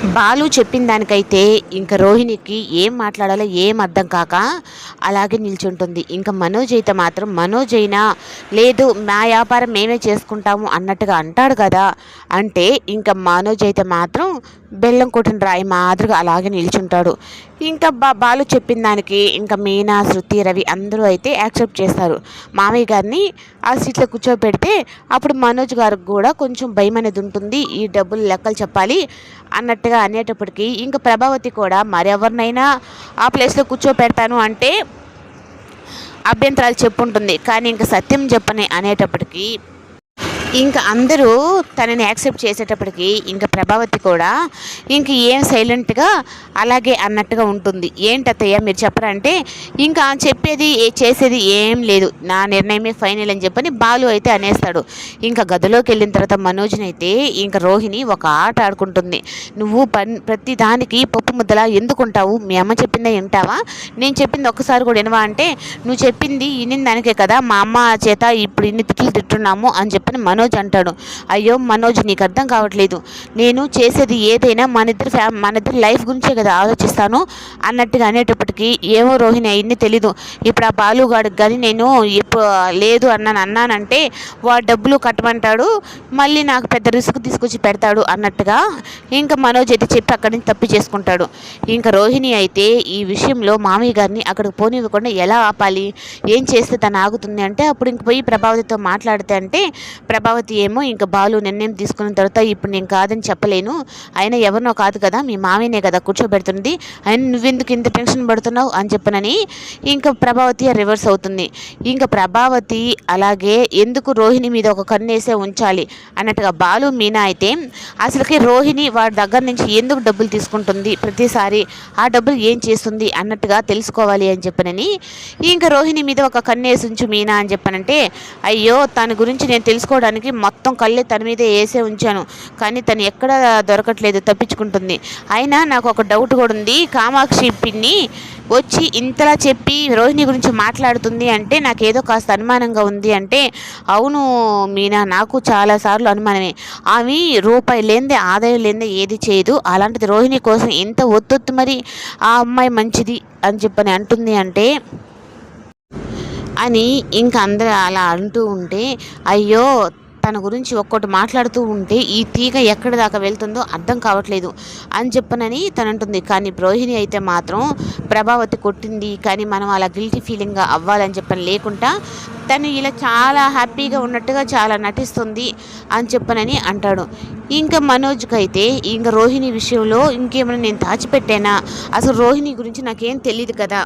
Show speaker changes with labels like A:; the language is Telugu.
A: బాలు చెప్పిన దానికైతే ఇంక రోహిణికి ఏం మాట్లాడాలో ఏం అర్థం కాక అలాగే నిల్చుంటుంది. ఇంక మనోజ్ అయితే మాత్రం మనోజ్ అయినా లేదు మా వ్యాపారం మేమే చేసుకుంటాము అన్నట్టుగా అంటాడు కదా. అంటే ఇంక మనోజ్ అయితే మాత్రం బెల్లం కొట్టిన రాయి మాదిరిగా అలాగే నిల్చుంటాడు. ఇంకా బాలు చెప్పిన దానికి ఇంకా మీనా, శృతి, రవి అందరూ అయితే యాక్సెప్ట్ చేస్తారు. మామయ్య గారిని ఆ సీట్లో కూర్చోబెడితే అప్పుడు మనోజ్ గారికి కూడా కొంచెం భయం అనేది ఉంటుంది. ఈ డబ్బులు లెక్కలు చెప్పాలి అన్నట్టుగా అనేటప్పటికీ ఇంకా ప్రభావతి కూడా మరెవరినైనా ఆ ప్లేస్లో కూర్చోపెడతాను అంటే అభ్యంతరాలు చెప్పుంటుంది. కానీ ఇంకా సత్యం చెప్పని అనేటప్పటికీ ఇంకా అందరూ తనని యాక్సెప్ట్ చేసేటప్పటికి ఇంకా ప్రభావతి కూడా ఇంక ఏం సైలెంట్గా అలాగే అన్నట్టుగా ఉంటుంది. ఏంటత్తయ్య మీరు చెప్పరంటే ఇంకా చెప్పేది చేసేది ఏం లేదు, నా నిర్ణయమే ఫైనల్ అని చెప్పని బాలు అయితే అనేస్తాడు. ఇంకా గదిలోకి వెళ్ళిన తర్వాత మనోజ్ని అయితే ఇంకా రోహిణి ఒక ఆట ఆడుకుంటుంది. నువ్వు ప్రతి దానికి పప్పు ముద్దలా ఎందుకుంటావు, మీ అమ్మ చెప్పిందే వింటావా, నేను చెప్పింది ఒక్కసారి కూడా వినవా అంటే నువ్వు చెప్పింది వినిన దానికే కదా మా అమ్మ చేత ఇప్పుడు ఇన్ని తిట్లు తిట్టున్నాము అని చెప్పని మనోజ్ అంటాడు. అయ్యో మనోజ్ నీకు అర్థం కావట్లేదు, నేను చేసేది ఏదైనా మన ఇద్దరు లైఫ్ గురించే కదా ఆలోచిస్తాను అన్నట్టుగా అనేటప్పటికీ ఏమో రోహిణి అయ్యింది తెలీదు. ఇప్పుడు ఆ బాలుగాడికి కానీ నేను ఇప్పుడు లేదు అన్నానంటే వాడు డబ్బులు కట్టమంటాడు, మళ్ళీ నాకు పెద్ద రిస్క్ తీసుకొచ్చి పెడతాడు అన్నట్టుగా ఇంకా మనోజ్ అయితే చెప్పి అక్కడి నుంచి తప్పి చేసుకుంటాడు. ఇంకా రోహిణి అయితే ఈ విషయంలో మామయ్య గారిని అక్కడికి పోనివ్వకుండా ఎలా ఆపాలి, ఏం చేస్తే తను ఆగుతుంది అంటే అప్పుడు ఇంక పోయి ప్రభావతితో మాట్లాడితే అంటే ప్రభావతి ఏమో ఇంకా బాలు నిర్ణయం తీసుకున్న తర్వాత ఇప్పుడు నేను కాదని చెప్పలేను, ఆయన ఎవరినో కాదు కదా మీ మామయ్యనే కదా కూర్చోబెడుతుంది, ఆయన నువ్వెందుకు ఇంత టెన్షన్ పడుతున్నావు అని చెప్పనని ఇంకా ప్రభావతి రివర్స్ అవుతుంది. ఇంకా ప్రభావతి అలాగే ఎందుకు రోహిణి మీద ఒక కన్నేసే ఉంచాలి అన్నట్టుగా బాలు మీనా అయితే అసలుకి రోహిణి వాడి దగ్గర నుంచి ఎందుకు డబ్బులు తీసుకుంటుంది ప్రతిసారి, ఆ డబ్బులు ఏం చేస్తుంది అన్నట్టుగా తెలుసుకోవాలి అని చెప్పనని ఇంకా రోహిణి మీద ఒక కన్నేసి ఉంచు మీనా అని చెప్పనంటే అయ్యో తన గురించి నేను తెలుసుకోవడానికి మొత్తం కళ్ళే తన మీదే వేసే ఉంచాను, కానీ తను ఎక్కడ దొరకట్లేదు, తప్పించుకుంటుంది. అయినా నాకు ఒక డౌట్ కూడా ఉంది, కామాక్షి పిన్ని వచ్చి ఇంతలా చెప్పి రోహిణి గురించి మాట్లాడుతుంది అంటే నాకు ఏదో కాస్త అనుమానంగా ఉంది అంటే అవును మీనా నాకు చాలాసార్లు అనుమానమే, ఆమె రూపాయి లేనిదే ఆదాయం లేనిదే ఏది చేయదు, అలాంటిది రోహిణి కోసం ఎంత ఒత్తొత్తు మరి ఆ అమ్మాయి మంచిది అని చెప్పని అంటుంది అంటే అని ఇంకా అందరూ అలా అంటూ ఉంటే అయ్యో తన గురించి ఒక్కటి మాట్లాడుతూ ఉంటే ఈ తీగ ఎక్కడి దాకా వెళ్తుందో అర్థం కావట్లేదు అని చెప్పనని తనంటుంది. కానీ రోహిణి అయితే మాత్రం ప్రభావతి కొట్టింది కానీ మనం అలా గిల్టీ ఫీలింగ్గా అవ్వాలని చెప్పని లేకుండా తను ఇలా చాలా హ్యాపీగా ఉన్నట్టుగా చాలా నటిస్తుంది అని చెప్పనని అంటాడు. ఇంకా మనోజ్కి అయితే ఇంకా రోహిణి విషయంలో ఇంకేమైనా నేను దాచిపెట్టానా, అసలు రోహిణి గురించి నాకేం తెలియదు కదా,